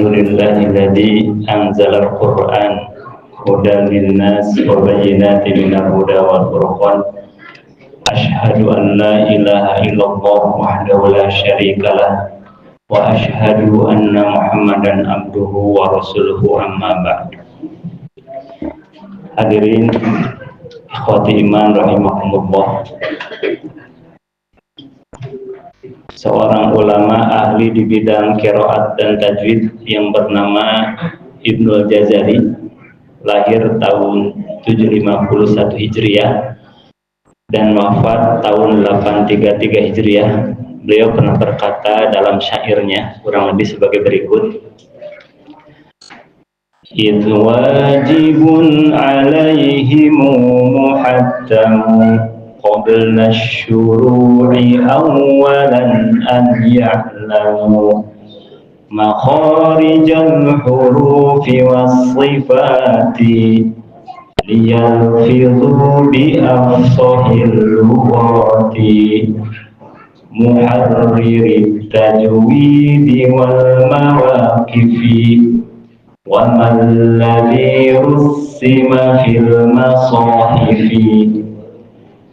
Alhamdulillahilladzi anzalal Qur'an hudan linnas wa bayyinatin minal huda wal furqan. Asyhadu an la ilaha illallah wahdahu la syarikalah wa asyhadu anna Muhammadan abduhu wa rasuluhu amma ba'd. Hadirin ikhwati iman rahimakumullah. Seorang ulama ahli di bidang qiraat dan tajwid yang bernama Ibnul Jazari, lahir tahun 751 Hijriah dan wafat tahun 833 Hijriah. Beliau pernah berkata dalam syairnya kurang lebih sebagai berikut: "Idh wajibun alaihimu muhattamu qabla syuru'i awalan an ya'lamu makharijal hurufi was-sifati liyalfidhu bi afsahil lughati muharririt tajwidi wal mawaqifi wa man ladhi russima fil masahifi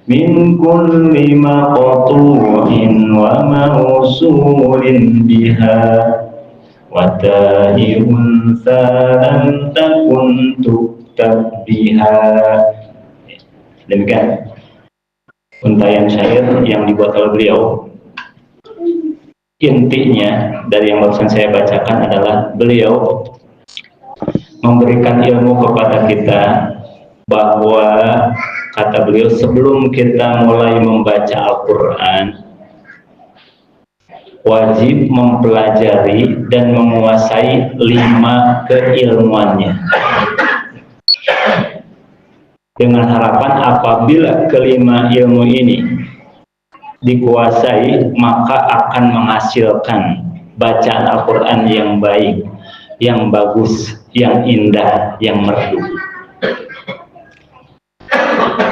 min kulli maqtu'in wa mawsulin biha wa ta'ihun salam takun tuktab biha." Demikian untaian syair yang dibuat oleh beliau. Intinya dari yang barusan saya bacakan adalah beliau memberikan ilmu kepada kita bahwa, kata beliau, sebelum kita mulai membaca Al-Quran, wajib mempelajari dan menguasai 5 keilmuannya. Dengan harapan apabila kelima ilmu ini dikuasai, maka akan menghasilkan bacaan Al-Quran yang baik, yang bagus, yang indah, yang merdu.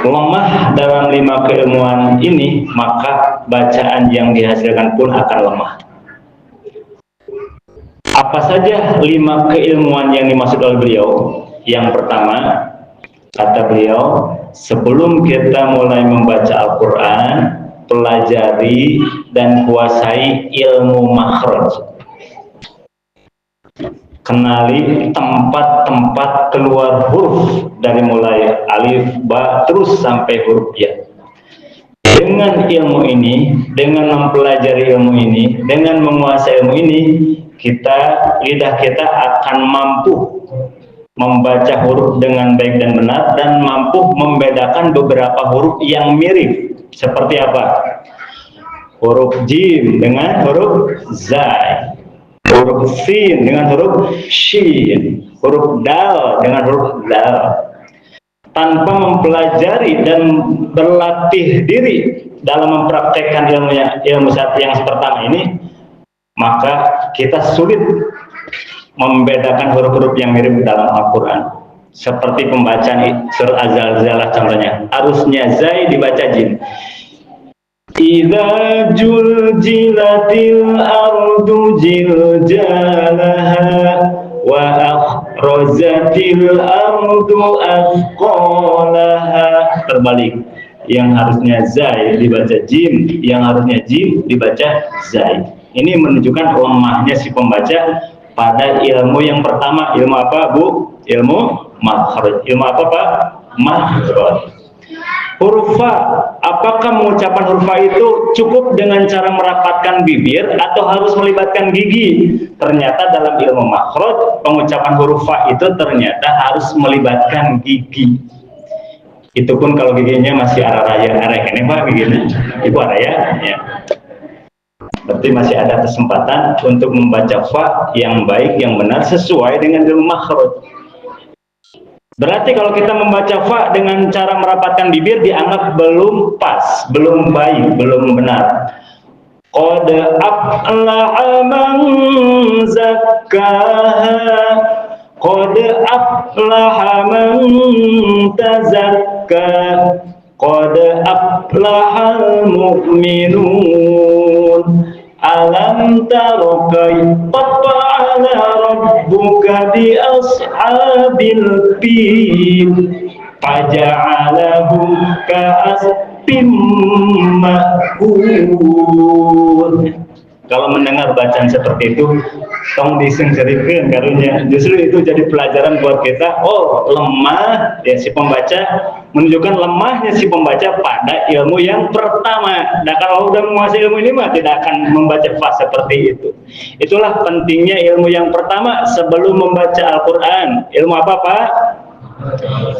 Lemah dalam 5 keilmuan ini, maka bacaan yang dihasilkan pun akan lemah. Apa saja 5 keilmuan yang dimaksud oleh beliau? Yang pertama, kata beliau, sebelum kita mulai membaca Al-Quran, pelajari dan kuasai ilmu makhraj. Kenali tempat-tempat keluar huruf dari mulai alif, ba, terus sampai huruf ya. Dengan ilmu ini, dengan mempelajari ilmu ini, dengan menguasai ilmu ini, lidah kita akan mampu membaca huruf dengan baik dan benar, dan mampu membedakan beberapa huruf yang mirip. Seperti apa? Huruf jim dengan huruf zai, huruf sin dengan huruf shin, huruf dal dengan huruf dal. Tanpa mempelajari dan berlatih diri dalam mempraktekkan ilmu yang pertama ini, maka kita sulit membedakan huruf-huruf yang mirip dalam Al-Quran. Seperti pembacaan surat Az-Zalzalah contohnya, harusnya zai dibaca jim. Idza juljilatil ardu jiljalaha wa akhrajatil ardu athqalaha. Terbalik, yang harusnya zai dibaca jim, yang harusnya jim dibaca zai. Ini menunjukkan lemahnya si pembaca pada ilmu yang pertama. Ilmu apa, Bu? Ilmu makhraj. Ilmu apa, Pak? Makhraj. Huruf fa, apakah mengucapkan huruf fa itu cukup dengan cara merapatkan bibir atau harus melibatkan gigi? Ternyata dalam ilmu makhraj, pengucapan huruf fa itu ternyata harus melibatkan gigi. Itu pun kalau giginya masih arah-raya, ini Pak giginya, Ibu araya ya. Berarti masih ada kesempatan untuk membaca fa yang baik, yang benar, sesuai dengan ilmu makhraj. Berarti kalau kita membaca fa dengan cara merapatkan bibir dianggap belum pas, belum baik, belum benar. Qad aflaha man zakkaha, qad aflaha man tazakka, qad aflahal mu'minun. Alam tara kaifa fa'ala fa'ala rabbuka bi ashabil fil faja'alahum ka'asfin ma'kul. Kalau mendengar bacaan seperti itu, tong disengkerikeun karunya. Justru itu jadi pelajaran buat kita. Oh, lemah ya si pembaca, menunjukkan lemahnya si pembaca pada ilmu yang pertama. Nah, kalau udah menguasai ilmu ini mah tidak akan membaca fase seperti itu. Itulah pentingnya ilmu yang pertama sebelum membaca Al-Qur'an. Ilmu apa, Pak?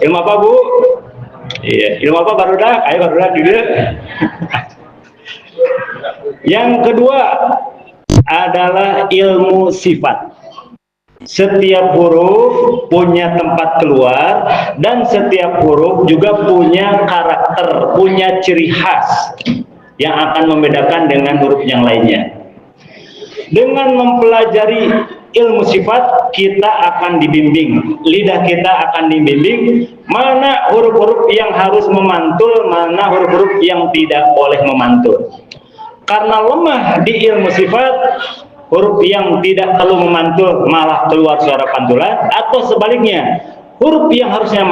Ilmu apa, Bu? Iya, ilmu apa barudak? Ayo barudak dulu. Yang kedua adalah ilmu sifat. Setiap huruf punya tempat keluar dan setiap huruf juga punya karakter, punya ciri khas yang akan membedakan dengan huruf yang lainnya. Dengan mempelajari ilmu sifat, kita akan dibimbing, lidah kita akan dibimbing mana huruf-huruf yang harus memantul, mana huruf-huruf yang tidak boleh memantul. Karena lemah di ilmu sifat, huruf yang tidak perlu memantul malah keluar suara pantulan, atau sebaliknya, huruf yang harusnya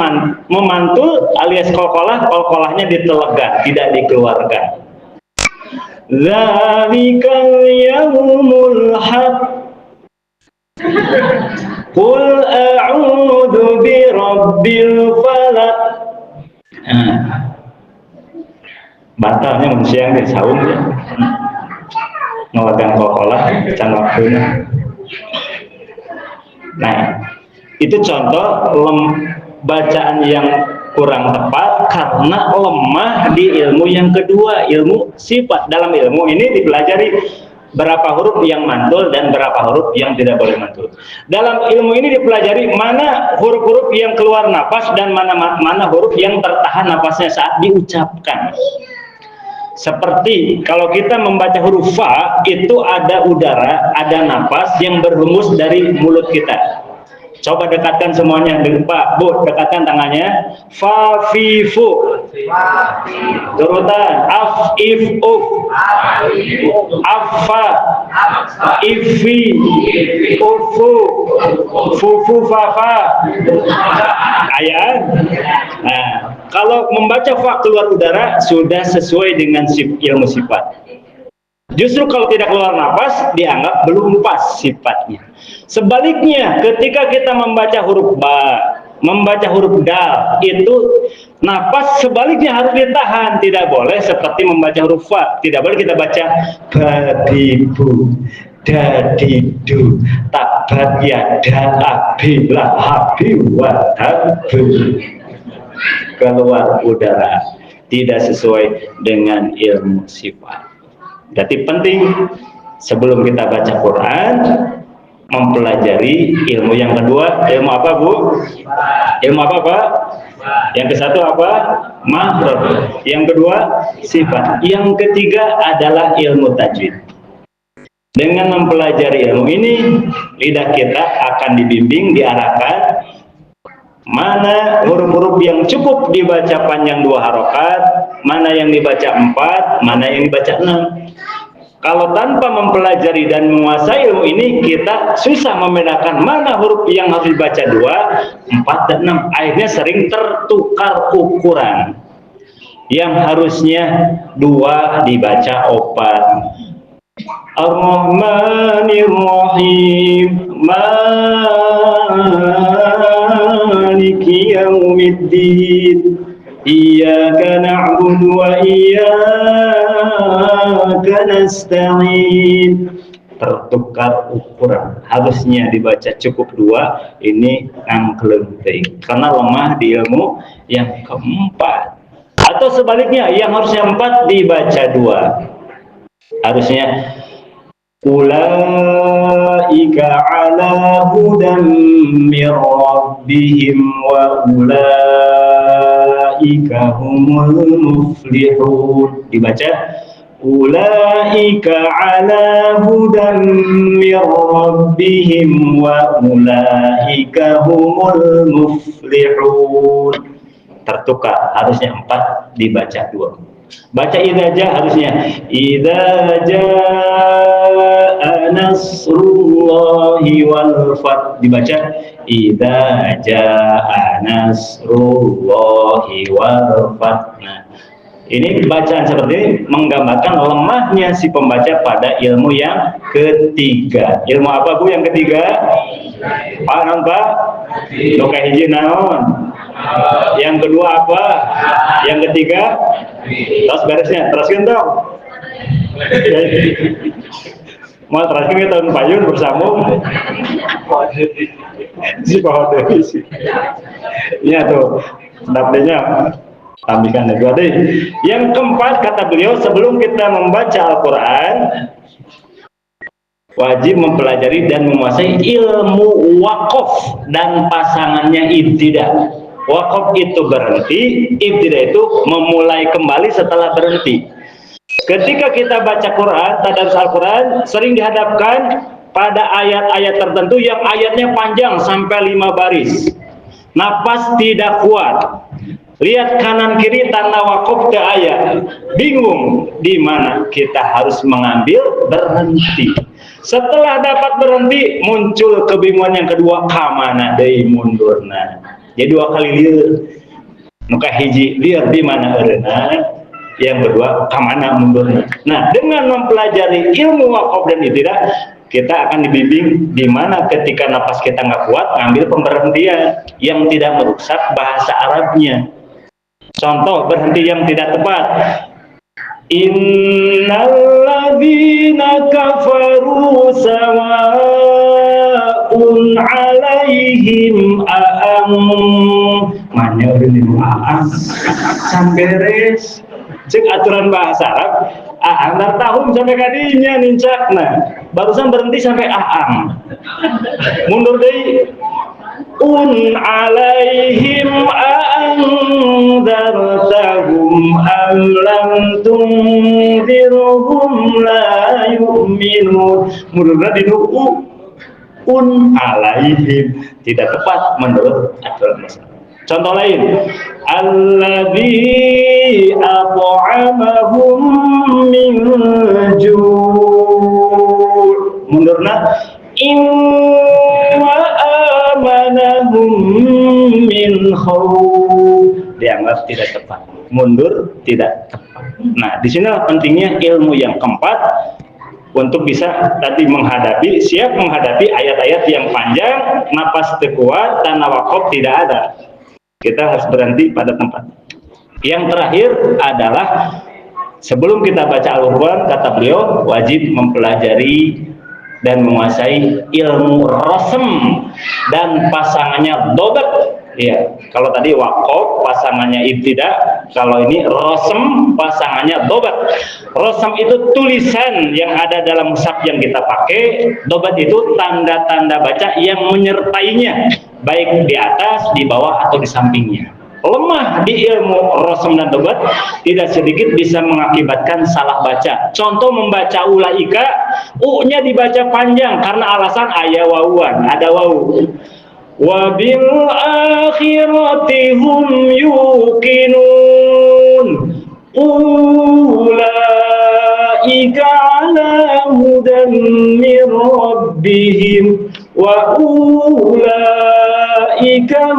memantul alias kolkolahnya ditelegah, tidak dikeluarkan. Zalikal yaumul haq Qul a'udzu birabbil falaq. Batalnya manusia yang disaum ya. Ngelagang kokolah can waktuna. Nah, itu contoh bacaan yang kurang tepat karena lemah di ilmu yang kedua, ilmu sifat. Dalam ilmu ini dipelajari berapa huruf yang mantul dan berapa huruf yang tidak boleh mantul. Dalam ilmu ini dipelajari mana huruf-huruf yang keluar napas dan mana huruf yang tertahan napasnya saat diucapkan. Seperti kalau kita membaca huruf fa, itu ada udara, ada napas yang berhembus dari mulut kita. Coba dekatkan semuanya, Pak, Bu, dekatkan tangannya. Fa, fi, fu. Turutan. Af, if, uf. Afa, ifi, ufu, fufu, fafa. Ayat. Nah, kalau membaca fa keluar udara sudah sesuai dengan ilmu sifat. Justru kalau tidak keluar nafas dianggap belum pas sifatnya. Sebaliknya, ketika kita membaca huruf ba, membaca huruf dal, itu nafas sebaliknya harus ditahan, tidak boleh seperti membaca huruf fa. Tidak boleh kita baca babibu, dadidu, tabat yada abilah habi wadabu. Keluar udara, tidak sesuai dengan ilmu sifat. Jadi penting sebelum kita baca Quran mempelajari ilmu yang kedua. Ilmu apa, Bu? Ilmu apa, Pak? Yang ke satu apa? Makhraj. Yang kedua sifat. Yang ketiga adalah ilmu tajwid. Dengan mempelajari ilmu ini, lidah kita akan dibimbing, diarahkan mana huruf-huruf yang cukup dibaca panjang 2 harokat, mana yang dibaca 4, mana yang dibaca 6. Kalau tanpa mempelajari dan menguasai ilmu ini, kita susah membedakan mana huruf yang harus dibaca 2, 4, dan 6. Akhirnya sering tertukar ukuran. Yang harusnya 2 dibaca 4. Ar-Rahmanir-Rahim, Maliki Yaumiddin, Iyyaka na'budu wa iyyaka nasta'in. Tertukar ukuran. Harusnya dibaca cukup 2, ini angkleng teuing. Karena lemah di ilmu yang keempat. Atau sebaliknya, yang harusnya 4 dibaca 2. Harusnya ulaika ala hudam mir rabbihim wa ulaika humul muflihun. Dibaca ulaika ala hudam mir rabbihim wa ulaika humul muflihun. Tertukar, harusnya 4 dibaca 2. Baca idza jaa harusnya idza jaa nasrullahi wal fath, dibaca idza jaa nasrullahi wal fath. Nah, ini bacaan seperti ini menggambarkan lemahnya si pembaca pada ilmu yang ketiga. Ilmu apa Bu yang ketiga? Paham Pak? Nuka hiji naon? Yang kedua apa? Yang ketiga? Terus beresnya, teruskan dong. Mau teruskan ke tahun payun bersambung. Si pohon sih. Iya tuh, dapetnya. Tambahan kedua deh. Yang keempat kata beliau, sebelum kita membaca Al-Quran wajib mempelajari dan menguasai ilmu wakaf dan pasangannya ibtidah. Wakaf itu berhenti, ibtidah itu memulai kembali setelah berhenti. Ketika kita baca Quran, tadarus Al-Quran sering dihadapkan pada ayat-ayat tertentu yang ayatnya panjang sampai 5 baris. Napas tidak kuat. Lihat kanan kiri tanda wakaf ke ayat, bingung di mana kita harus mengambil, berhenti. Setelah dapat berhenti, muncul kebingungan yang kedua, kamana deui mundurna. Jadi 2 kali lieur. Muka hiji lieur di mana eureuna, yang kedua kamana mundurna. Nah, dengan mempelajari ilmu wakaf dan ibtidah, kita akan dibimbing di mana ketika napas kita nggak kuat, ngambil pemberhentian yang tidak merusak bahasa Arabnya. Contoh berhenti yang tidak tepat. Innalladzina kafaru sawa'un 'alaihim mana udah di samberes. Cek aturan bahasa Arab, antar tahun sampai kadinya nincak. Nah, barusan berhenti sampai mundur deh. Alaihim anzartahum am lam tunzirhum la yu'minun. Mudahnya dinu alaihim tidak tepat menurut aturan bahasa. Contoh lain, alladzi at'amahum min ju'. Mundurna inna amanahum min khawf. Dianggap tidak tepat, mundur tidak tepat. Nah, di sini pentingnya ilmu yang keempat untuk bisa tadi siap menghadapi ayat-ayat yang panjang, napas kuat, tanah wakaf tidak ada. Kita harus berhenti pada tempat. Yang terakhir adalah sebelum kita baca Al-Quran, kata beliau wajib mempelajari dan menguasai ilmu rasm dan pasangannya dobat. Ya, kalau tadi wakaf pasangannya ibtidah, kalau ini rasm pasangannya dobat. Rasm itu tulisan yang ada dalam mushaf yang kita pakai, dobat itu tanda-tanda baca yang menyertainya, baik di atas, di bawah atau di sampingnya. Lemah di ilmu rasm dan dobat tidak sedikit bisa mengakibatkan salah baca. Contoh membaca ulaika, u-nya dibaca panjang karena alasan aya wawuan, ada wawu. Wa bil akhirati hum yuqinun ulaika ala hudan min rabbihim wa ulaika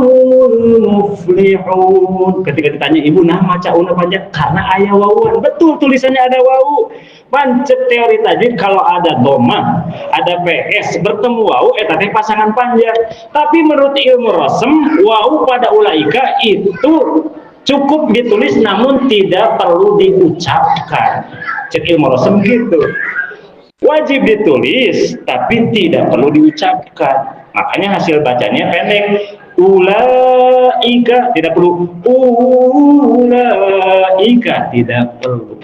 humul muflihun. Ketika ditanya ibu nah maca una panjang karena aya wawuan. Betul, tulisannya ada wawu. Pancet teori tajwid kalau ada doma, ada PS bertemu wawu eta teh pasangan panjang. Tapi menurut ilmu rasm, wawu pada ulaika itu cukup ditulis namun tidak perlu diucapkan. Cek ilmu rasm gitu. Wajib ditulis tapi tidak perlu diucapkan. Makanya hasil bacanya pendek. Ulaika tidak perlu. Ulaika tidak perlu.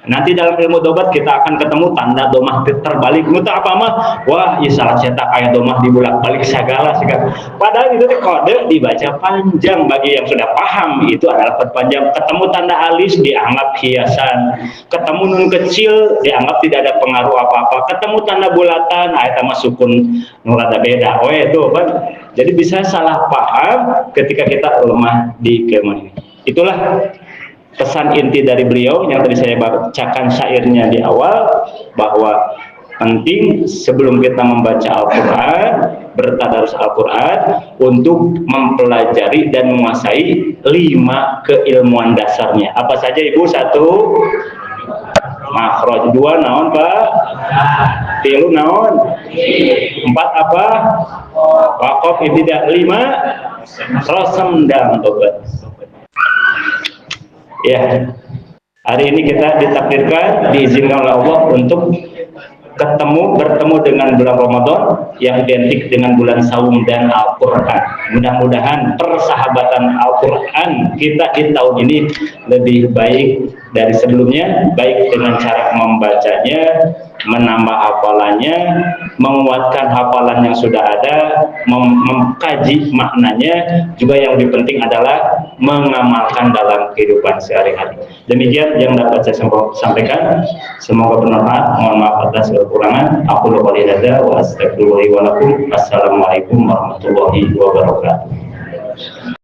Nanti dalam ilmu dobat kita akan ketemu tanda domah terbalik. Muta apa mah? Wah, ya salah cetak ayat domah dibulak-balik segala segala. Padahal itu kode dibaca panjang. Bagi yang sudah paham itu adalah panjang. Ketemu tanda alis dianggap hiasan. Ketemu nun kecil dianggap tidak ada pengaruh apa-apa. Ketemu tanda bulatan, ayat sama sukun nurada beda. Oh itu kan. Jadi bisa salah paham ketika kita lemah di ilmu ini. Itulah pesan inti dari beliau yang tadi saya bacakan syairnya di awal, bahwa penting sebelum kita membaca Al-Quran, bertadarus Al-Quran, untuk mempelajari dan menguasai 5 keilmuan dasarnya. Apa saja Ibu? 1, makhraj. 2, naon Pak? 3, naon? 4, apa? Waqaf. Tidak. 5, rosendang obat. Ya, hari ini kita ditakdirkan, diizinkan oleh Allah untuk bertemu dengan bulan Ramadan yang identik dengan bulan Saum dan Al-Quran. Mudah-mudahan persahabatan Al-Quran kita di tahun ini lebih baik dari sebelumnya, baik dengan cara membacanya, menambah hafalannya, menguatkan hafalan yang sudah ada, mengkaji maknanya, juga yang lebih penting adalah mengamalkan dalam kehidupan sehari-hari. Demikian yang dapat saya sampaikan. Semoga bermanfaat. Mohon maaf atas kekurangan. Aku lupa hadza wa astagfirullahi wa lakum. Assalamualaikum warahmatullahi wabarakatuh.